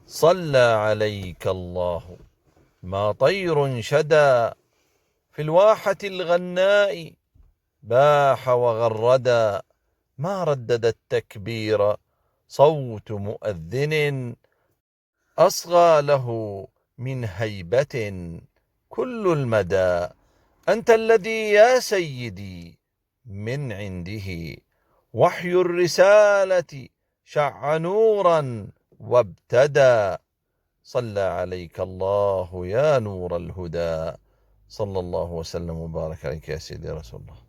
صلى عليك الله. ما طير شدا في الواحة الغناء باح وغردا، ما ردد التكبير صوت مؤذن أصغى له من هيبة كل المدى. أنت الذي يا سيدي من عنده وحي الرسالة شع نورا وابتدى. صلى عليك الله يا نور الهدى. صلى الله وسلم وبارك عليك يا سيدي رسول الله.